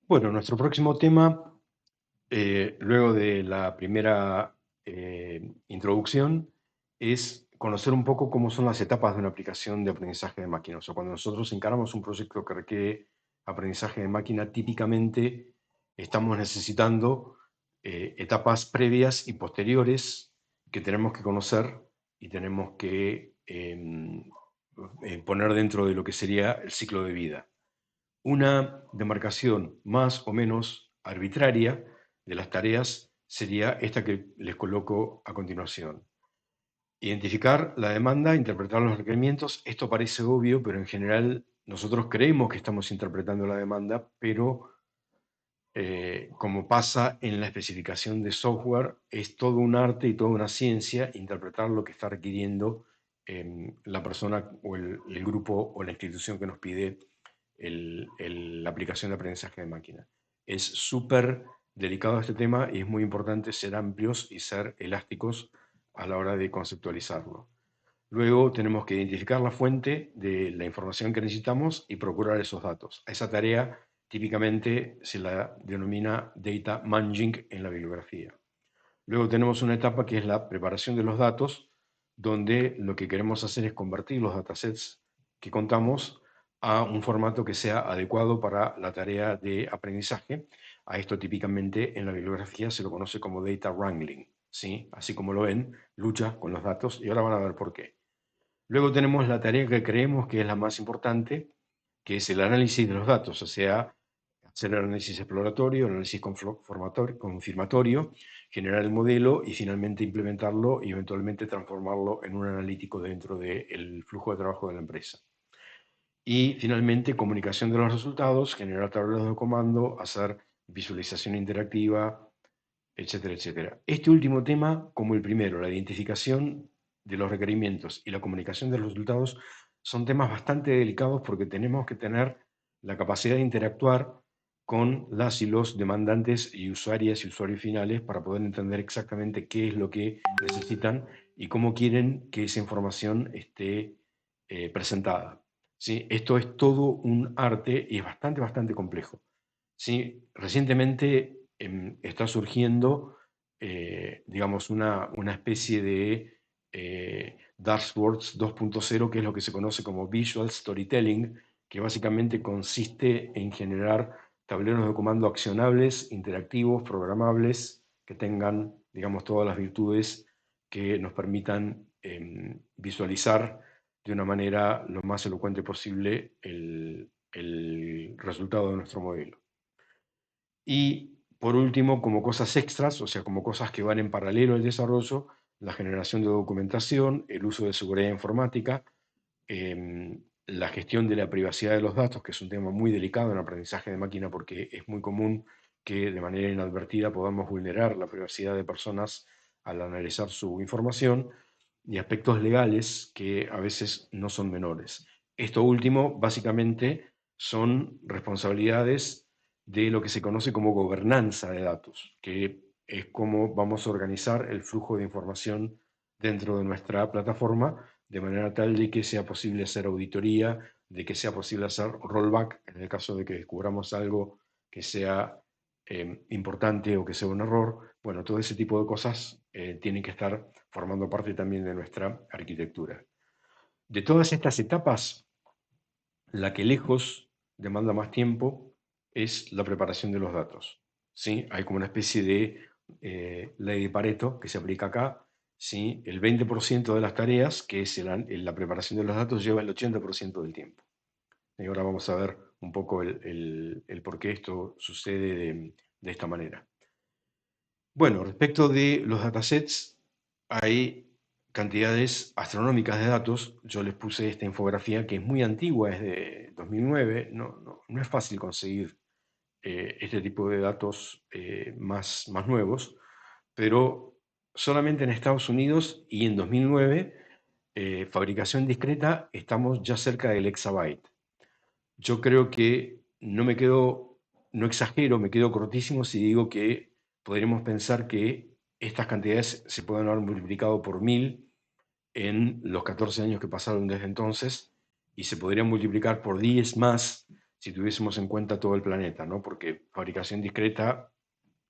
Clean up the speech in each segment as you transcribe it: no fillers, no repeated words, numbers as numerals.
Bueno, nuestro próximo tema, luego de la primera introducción, es conocer un poco cómo son las etapas de una aplicación de aprendizaje de máquina. O sea, cuando nosotros encaramos un proyecto que requiere aprendizaje de máquina, típicamente estamos necesitando etapas previas y posteriores que tenemos que conocer y tenemos que poner dentro de lo que sería el ciclo de vida. Una demarcación más o menos arbitraria de las tareas sería esta que les coloco a continuación. Identificar la demanda, interpretar los requerimientos. Esto parece obvio, pero en general nosotros creemos que estamos interpretando la demanda, pero como pasa en la especificación de software, es todo un arte y toda una ciencia interpretar lo que está requiriendo la persona o el grupo o la institución que nos pide la aplicación de aprendizaje de máquina. Es súper delicado este tema y es muy importante ser amplios y ser elásticos a la hora de conceptualizarlo. Luego tenemos que identificar la fuente de la información que necesitamos y procurar esos datos. A esa tarea típicamente se la denomina data munging en la bibliografía. Luego tenemos una etapa que es la preparación de los datos, donde lo que queremos hacer es convertir los datasets que contamos a un formato que sea adecuado para la tarea de aprendizaje. A esto típicamente en la bibliografía se lo conoce como data wrangling, ¿sí? Así como lo ven, lucha con los datos y ahora van a ver por qué. Luego tenemos la tarea que creemos que es la más importante, que es el análisis de los datos, o sea, hacer el análisis exploratorio, el análisis confirmatorio, generar el modelo y finalmente implementarlo y eventualmente transformarlo en un analítico dentro del flujo de trabajo de la empresa. Y finalmente, comunicación de los resultados, generar tableros de comando, hacer visualización interactiva, etcétera, etcétera. Este último tema, como el primero, la identificación de los requerimientos y la comunicación de los resultados, son temas bastante delicados porque tenemos que tener la capacidad de interactuar con las y los demandantes y usuarias y usuarios finales para poder entender exactamente qué es lo que necesitan y cómo quieren que esa información esté presentada. ¿Sí? Esto es todo un arte y es bastante, bastante complejo. Sí, recientemente está surgiendo, digamos, una especie de dashboards 2.0, que es lo que se conoce como Visual Storytelling, que básicamente consiste en generar tableros de comando accionables, interactivos, programables, que tengan, digamos, todas las virtudes que nos permitan visualizar de una manera lo más elocuente posible el resultado de nuestro modelo. Y por último, como cosas extras, o sea, como cosas que van en paralelo al desarrollo, la generación de documentación, el uso de seguridad informática, la gestión de la privacidad de los datos, que es un tema muy delicado en aprendizaje de máquina porque es muy común que de manera inadvertida podamos vulnerar la privacidad de personas al analizar su información, y aspectos legales que a veces no son menores. Esto último, básicamente, son responsabilidades de lo que se conoce como gobernanza de datos, que es cómo vamos a organizar el flujo de información dentro de nuestra plataforma, de manera tal de que sea posible hacer auditoría, de que sea posible hacer rollback en el caso de que descubramos algo que sea importante o que sea un error. Bueno, todo ese tipo de cosas tienen que estar formando parte también de nuestra arquitectura. De todas estas etapas, la que lejos demanda más tiempo es la preparación de los datos. ¿Sí? Hay como una especie de ley de Pareto que se aplica acá. ¿Sí? El 20% de las tareas, que es la preparación de los datos, lleva el 80% del tiempo. Y ahora vamos a ver un poco el por qué esto sucede de esta manera. Bueno, respecto de los datasets, hay cantidades astronómicas de datos. Yo les puse esta infografía que es muy antigua, es de 2009. No es fácil conseguir este tipo de datos más nuevos, pero solamente en Estados Unidos y en 2009, fabricación discreta, estamos ya cerca del exabyte. Yo creo que no exagero, me quedo cortísimo si digo que podríamos pensar que estas cantidades se pueden haber multiplicado por 1000 en los 14 años que pasaron desde entonces y se podrían multiplicar por 10 más si tuviésemos en cuenta todo el planeta, ¿no? Porque fabricación discreta,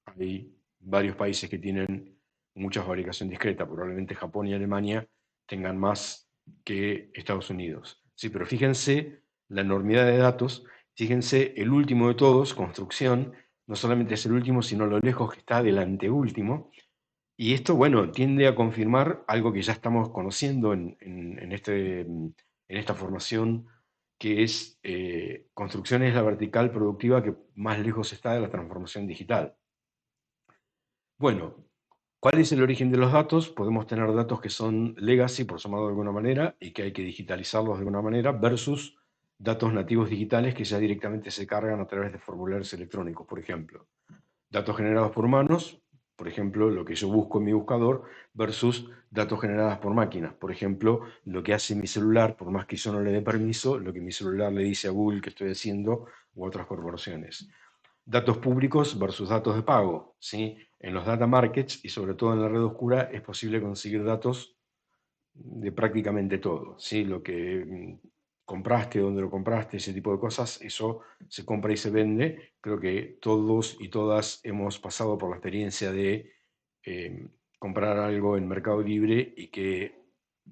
hay varios países que tienen mucha fabricación discreta, probablemente Japón y Alemania tengan más que Estados Unidos. Sí, pero fíjense la enormidad de datos, fíjense el último de todos, construcción, no solamente es el último, sino lo lejos que está del anteúltimo. Y esto, bueno, tiende a confirmar algo que ya estamos conociendo en esta formación, que es construcción es la vertical productiva que más lejos está de la transformación digital. Bueno, ¿cuál es el origen de los datos? Podemos tener datos que son legacy, por llamarlo de alguna manera, y que hay que digitalizarlos de alguna manera, versus datos nativos digitales que ya directamente se cargan a través de formularios electrónicos, por ejemplo. Datos generados por humanos, por ejemplo, lo que yo busco en mi buscador, versus datos generados por máquinas. Por ejemplo, lo que hace mi celular, por más que yo no le dé permiso, lo que mi celular le dice a Google que estoy haciendo u otras corporaciones. Datos públicos versus datos de pago, ¿sí? En los data markets y sobre todo en la red oscura es posible conseguir datos de prácticamente todo, ¿sí? Lo que compraste, dónde lo compraste, ese tipo de cosas, eso se compra y se vende. Creo que todos y todas hemos pasado por la experiencia de comprar algo en Mercado Libre y que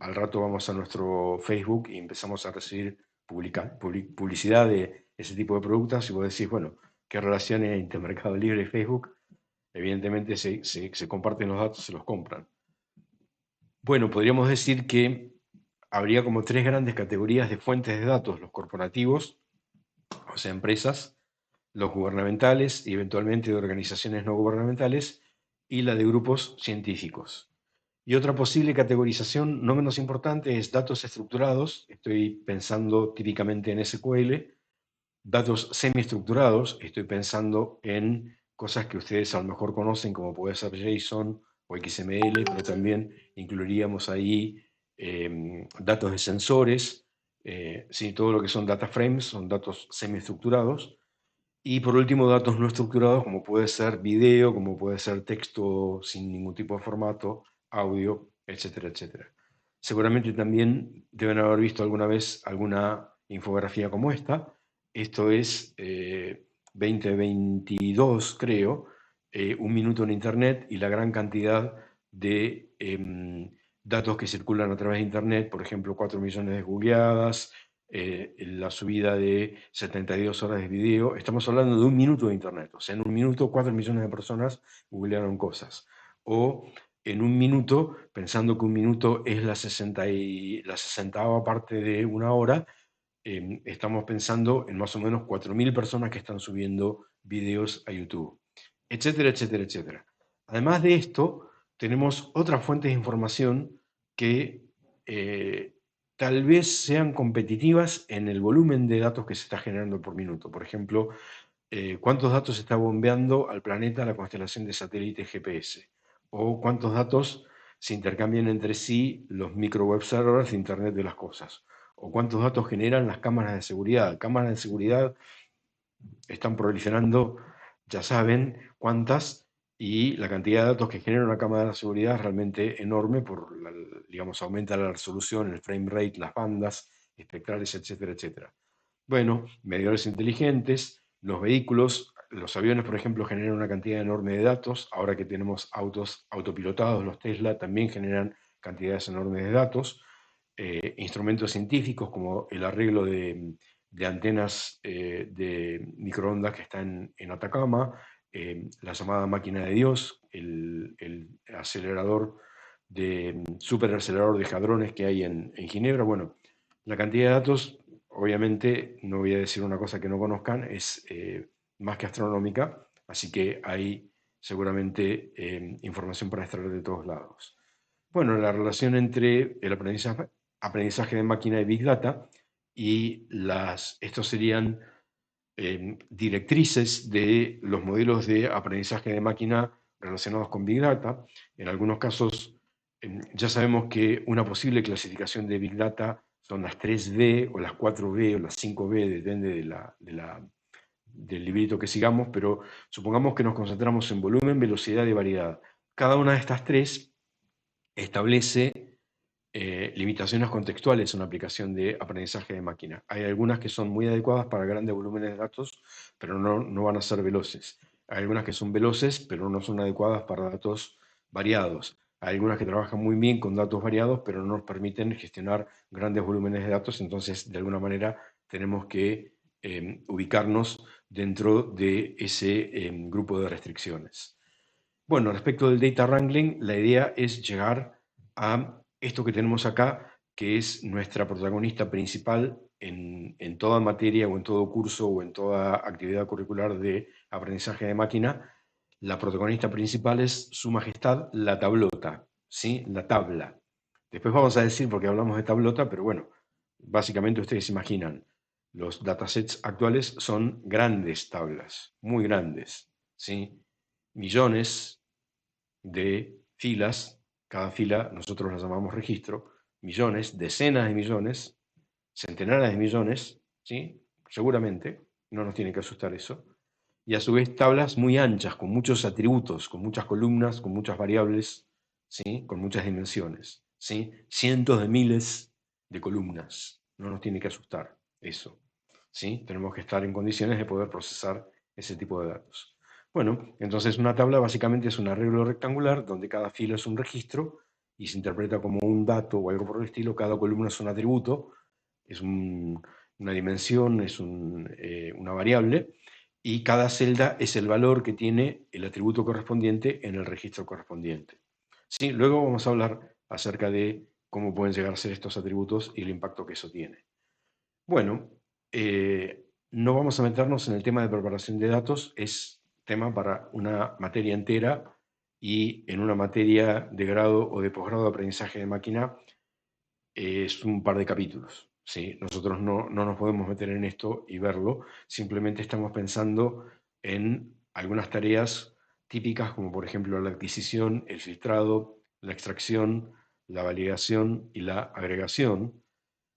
al rato vamos a nuestro Facebook y empezamos a recibir publicidad de ese tipo de productos y vos decís, bueno, ¿qué relación hay entre Mercado Libre y Facebook? Evidentemente se comparten los datos, se los compran. Bueno, podríamos decir que habría como tres grandes categorías de fuentes de datos: los corporativos, o sea, empresas, los gubernamentales y eventualmente de organizaciones no gubernamentales, y la de grupos científicos. Y otra posible categorización no menos importante es datos estructurados, estoy pensando típicamente en SQL, datos semiestructurados, estoy pensando en cosas que ustedes a lo mejor conocen, como puede ser JSON o XML, pero también incluiríamos ahí datos de sensores, sí, todo lo que son data frames, son datos semiestructurados. Y por último, datos no estructurados, como puede ser video, como puede ser texto sin ningún tipo de formato, audio, etcétera, etcétera. Seguramente también deben haber visto alguna vez alguna infografía como esta. Esto es 2022, creo, un minuto en Internet y la gran cantidad de datos que circulan a través de Internet, por ejemplo, 4 millones de googleadas, la subida de 72 horas de video. Estamos hablando de un minuto de Internet. O sea, en un minuto 4 millones de personas googlearon cosas. O en un minuto, pensando que un minuto es la 60ª parte de una hora, estamos pensando en más o menos 4.000 personas que están subiendo videos a YouTube, etcétera, etcétera, etcétera. Además de esto, tenemos otras fuentes de información que tal vez sean competitivas en el volumen de datos que se está generando por minuto. Por ejemplo, cuántos datos está bombeando al planeta la constelación de satélites GPS, o cuántos datos se intercambian entre sí los micro web servers de Internet de las cosas, o cuántos datos generan las cámaras de seguridad. Cámaras de seguridad están proliferando, ya saben cuántas, y la cantidad de datos que genera una cámara de seguridad es realmente enorme, digamos, aumenta la resolución, el frame rate, las bandas espectrales, etcétera, etcétera. Bueno, medidores inteligentes, los vehículos, los aviones, por ejemplo, generan una cantidad enorme de datos. Ahora que tenemos autos autopilotados, los Tesla también generan cantidades enormes de datos. Instrumentos científicos como el arreglo de antenas de microondas que están en Atacama, la llamada máquina de Dios, el acelerador superacelerador de hadrones que hay en Ginebra. Bueno, la cantidad de datos, obviamente, no voy a decir una cosa que no conozcan, es más que astronómica, así que hay seguramente información para extraer de todos lados. Bueno, la relación entre el aprendizaje de máquina y Big Data y estos serían directrices de los modelos de aprendizaje de máquina relacionados con Big Data. En algunos casos ya sabemos que una posible clasificación de Big Data son las 3B o las 4B o las 5B, depende del librito que sigamos, pero supongamos que nos concentramos en volumen, velocidad y variedad. Cada una de estas tres establece limitaciones contextuales en una aplicación de aprendizaje de máquina. Hay algunas que son muy adecuadas para grandes volúmenes de datos, pero no van a ser veloces. Hay algunas que son veloces, pero no son adecuadas para datos variados. Hay algunas que trabajan muy bien con datos variados, pero no nos permiten gestionar grandes volúmenes de datos, entonces de alguna manera tenemos que ubicarnos dentro de ese grupo de restricciones. Bueno, respecto del data wrangling, la idea es llegar a esto que tenemos acá, que es nuestra protagonista principal en toda materia o en todo curso o en toda actividad curricular de aprendizaje de máquina. La protagonista principal es Su Majestad la tablota, ¿sí? La tabla. Después vamos a decir, porque hablamos de tablota, pero bueno, básicamente ustedes imaginan, los datasets actuales son grandes tablas, muy grandes, ¿sí? Millones de filas, cada fila nosotros la llamamos registro, millones, decenas de millones, centenares de millones, ¿sí? Seguramente, no nos tiene que asustar eso, y a su vez tablas muy anchas, con muchos atributos, con muchas columnas, con muchas variables, ¿sí? Con muchas dimensiones, ¿sí? Cientos de miles de columnas, no nos tiene que asustar eso, ¿sí? Tenemos que estar en condiciones de poder procesar ese tipo de datos. Bueno, entonces una tabla básicamente es un arreglo rectangular donde cada fila es un registro y se interpreta como un dato o algo por el estilo, cada columna es un atributo, es una dimensión, es una variable, y cada celda es el valor que tiene el atributo correspondiente en el registro correspondiente. Sí, luego vamos a hablar acerca de cómo pueden llegar a ser estos atributos y el impacto que eso tiene. Bueno, no vamos a meternos en el tema de preparación de datos, es tema para una materia entera y en una materia de grado o de posgrado de aprendizaje de máquina es un par de capítulos. ¿Sí? Nosotros no nos podemos meter en esto y verlo, simplemente estamos pensando en algunas tareas típicas como por ejemplo la adquisición, el filtrado, la extracción, la validación y la agregación.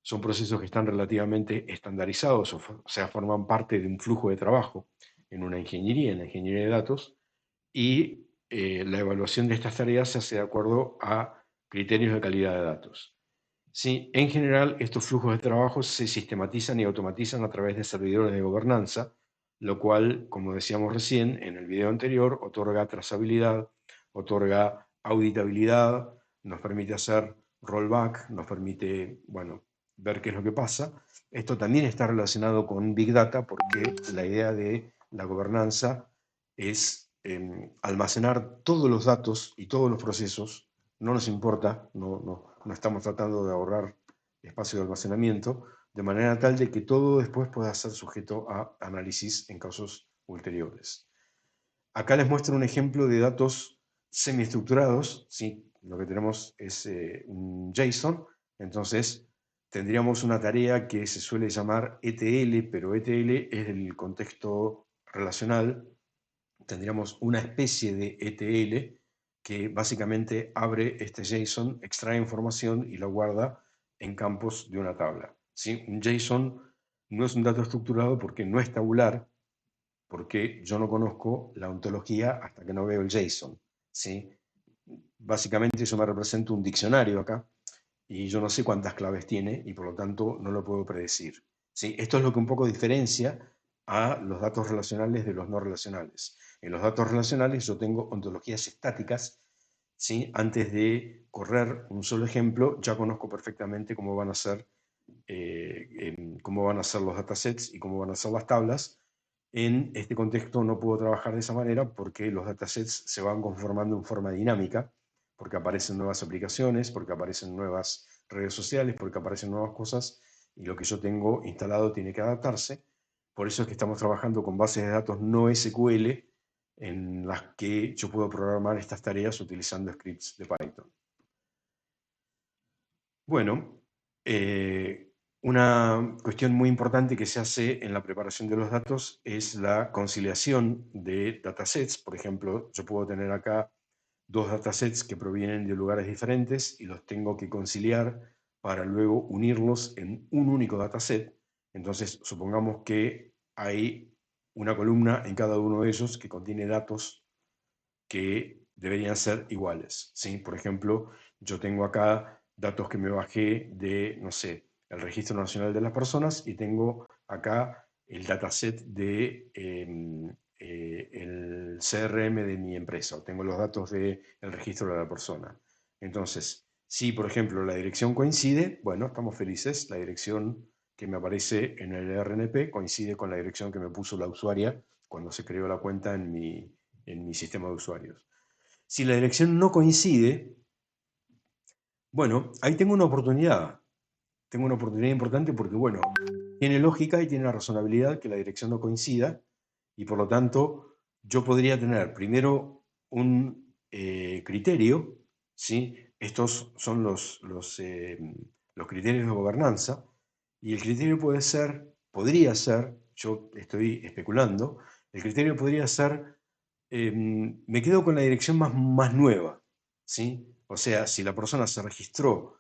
Son procesos que están relativamente estandarizados, o sea, forman parte de un flujo de trabajo en la ingeniería de datos, y la evaluación de estas tareas se hace de acuerdo a criterios de calidad de datos. Sí, en general, estos flujos de trabajo se sistematizan y automatizan a través de servidores de gobernanza, lo cual, como decíamos recién en el video anterior, otorga trazabilidad, otorga auditabilidad, nos permite hacer rollback, nos permite, bueno, ver qué es lo que pasa. Esto también está relacionado con Big Data porque la idea de la gobernanza es almacenar todos los datos y todos los procesos, no nos importa, no estamos tratando de ahorrar espacio de almacenamiento, de manera tal de que todo después pueda ser sujeto a análisis en casos ulteriores. Acá les muestro un ejemplo de datos semiestructurados, ¿sí? Lo que tenemos es un JSON, entonces tendríamos una tarea que se suele llamar ETL, pero ETL es del contexto relacional, tendríamos una especie de ETL que básicamente abre este JSON, extrae información y la guarda en campos de una tabla. ¿Sí? Un JSON no es un dato estructurado porque no es tabular, porque yo no conozco la ontología hasta que no veo el JSON. ¿Sí? Básicamente eso me representa un diccionario acá, y yo no sé cuántas claves tiene y por lo tanto no lo puedo predecir. ¿Sí? Esto es lo que un poco diferencia a los datos relacionales de los no relacionales. En los datos relacionales yo tengo ontologías estáticas, ¿sí? Antes de correr un solo ejemplo ya conozco perfectamente cómo van a ser los datasets y cómo van a ser las tablas. En este contexto no puedo trabajar de esa manera porque los datasets se van conformando en forma dinámica, porque aparecen nuevas aplicaciones, porque aparecen nuevas redes sociales, porque aparecen nuevas cosas y lo que yo tengo instalado tiene que adaptarse. Por eso es que estamos trabajando con bases de datos no SQL en las que yo puedo programar estas tareas utilizando scripts de Python. Bueno, una cuestión muy importante que se hace en la preparación de los datos es la conciliación de datasets. Por ejemplo, yo puedo tener acá dos datasets que provienen de lugares diferentes y los tengo que conciliar para luego unirlos en un único dataset. Entonces, supongamos que hay una columna en cada uno de ellos que contiene datos que deberían ser iguales, ¿sí? Por ejemplo, yo tengo acá datos que me bajé de, no sé, el Registro Nacional de las Personas y tengo acá el dataset de el CRM de mi empresa, o tengo los datos del registro de la persona. Entonces, si por ejemplo la dirección coincide, bueno, estamos felices, la dirección que me aparece en el RNP coincide con la dirección que me puso la usuaria cuando se creó la cuenta en mi sistema de usuarios. Si la dirección no coincide, bueno, ahí tengo una oportunidad. Tengo una oportunidad importante porque, bueno, tiene lógica y tiene razonabilidad que la dirección no coincida y por lo tanto yo podría tener primero un criterio, ¿sí? Estos son los criterios de gobernanza y el criterio puede ser, podría ser, yo estoy especulando, el criterio podría ser, me quedo con la dirección más nueva, ¿sí? O sea, si la persona se registró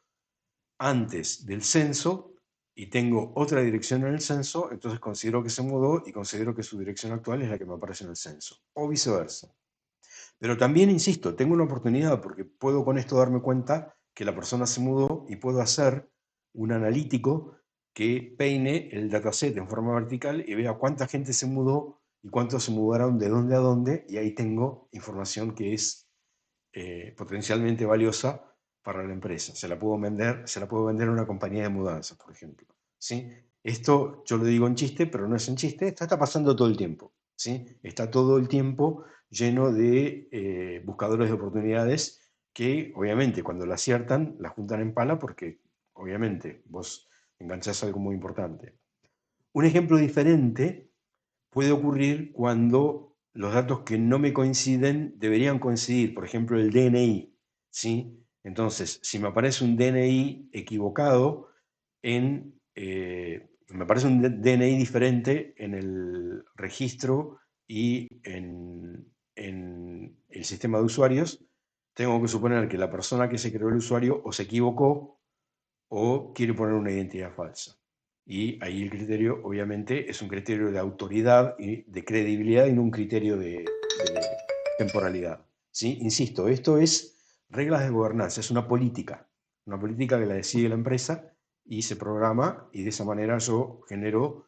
antes del censo y tengo otra dirección en el censo, entonces considero que se mudó y considero que su dirección actual es la que me aparece en el censo, o viceversa. Pero también, insisto, tengo una oportunidad porque puedo con esto darme cuenta que la persona se mudó y puedo hacer un analítico que peine el dataset en forma vertical y vea cuánta gente se mudó y cuántos se mudaron de dónde a dónde, y ahí tengo información que es potencialmente valiosa para la empresa. Se la puedo vender a una compañía de mudanzas, por ejemplo. ¿Sí? Esto yo lo digo en chiste, pero no es en chiste, esto está pasando todo el tiempo. ¿Sí? Está todo el tiempo lleno de buscadores de oportunidades que obviamente cuando la aciertan la juntan en pala porque obviamente vos enganchás algo muy importante. Un ejemplo diferente puede ocurrir cuando los datos que no me coinciden deberían coincidir, por ejemplo el DNI, ¿sí? Entonces, si me aparece un DNI equivocado me aparece un DNI diferente en el registro y en el sistema de usuarios, tengo que suponer que la persona que se creó el usuario o se equivocó o quiere poner una identidad falsa. Y ahí el criterio, obviamente, es un criterio de autoridad y de credibilidad y no un criterio de temporalidad. ¿Sí? Insisto, esto es reglas de gobernanza, es una política que la decide la empresa y se programa y de esa manera yo genero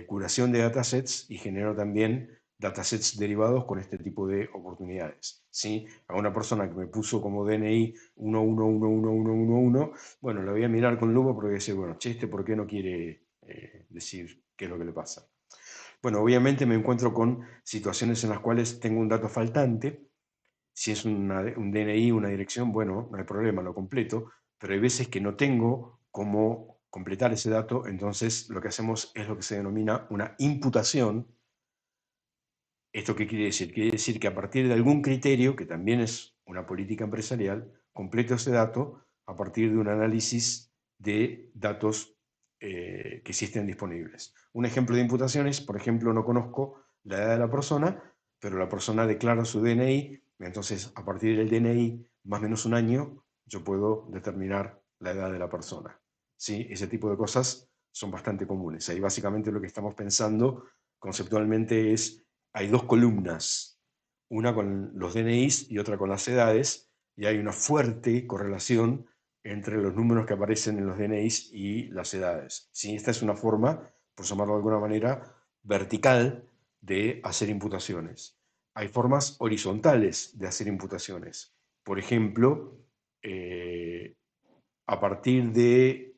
curación de datasets y genero también datasets derivados con este tipo de oportunidades. ¿Sí? A una persona que me puso como DNI 11111111, bueno, lo voy a mirar con lupa porque dice, bueno, che, ¿por qué no quiere decir qué es lo que le pasa? Bueno, obviamente me encuentro con situaciones en las cuales tengo un dato faltante. Si es un DNI, una dirección, bueno, no hay problema, lo completo, pero hay veces que no tengo cómo completar ese dato, entonces lo que hacemos es lo que se denomina una imputación. ¿Esto qué quiere decir? Quiere decir que a partir de algún criterio, que también es una política empresarial, completo ese dato a partir de un análisis de datos que sí estén disponibles. Un ejemplo de imputaciones, por ejemplo, no conozco la edad de la persona, pero la persona declara su DNI, entonces a partir del DNI, más o menos un año, yo puedo determinar la edad de la persona. ¿Sí? Ese tipo de cosas son bastante comunes. Ahí básicamente lo que estamos pensando conceptualmente es hay dos columnas, una con los DNIs y otra con las edades, y hay una fuerte correlación entre los números que aparecen en los DNIs y las edades. ¿Sí? Esta es una forma, por llamarlo de alguna manera, vertical de hacer imputaciones. Hay formas horizontales de hacer imputaciones. Por ejemplo, a partir de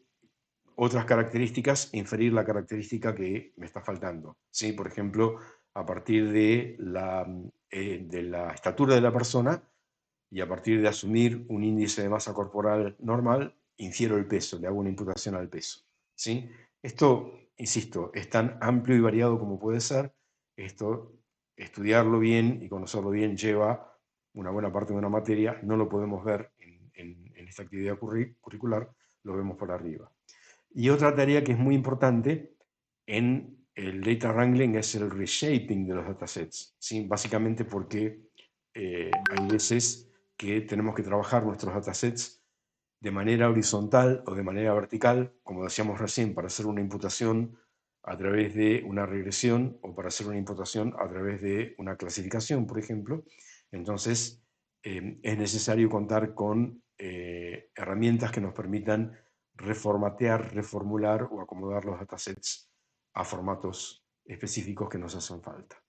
otras características, inferir la característica que me está faltando. ¿Sí? Por ejemplo, a partir de la estatura de la persona y a partir de asumir un índice de masa corporal normal, infiero el peso, le hago una imputación al peso. ¿Sí? Esto, insisto, es tan amplio y variado como puede ser. Esto, estudiarlo bien y conocerlo bien lleva una buena parte de una materia. No lo podemos ver en esta actividad curricular, lo vemos por arriba. Y otra tarea que es muy importante en el data wrangling es el reshaping de los datasets, ¿sí? Básicamente porque hay veces que tenemos que trabajar nuestros datasets de manera horizontal o de manera vertical, como decíamos recién, para hacer una imputación a través de una regresión o para hacer una imputación a través de una clasificación, por ejemplo. Entonces, es necesario contar con herramientas que nos permitan reformatear, reformular o acomodar los datasets a formatos específicos que nos hacen falta.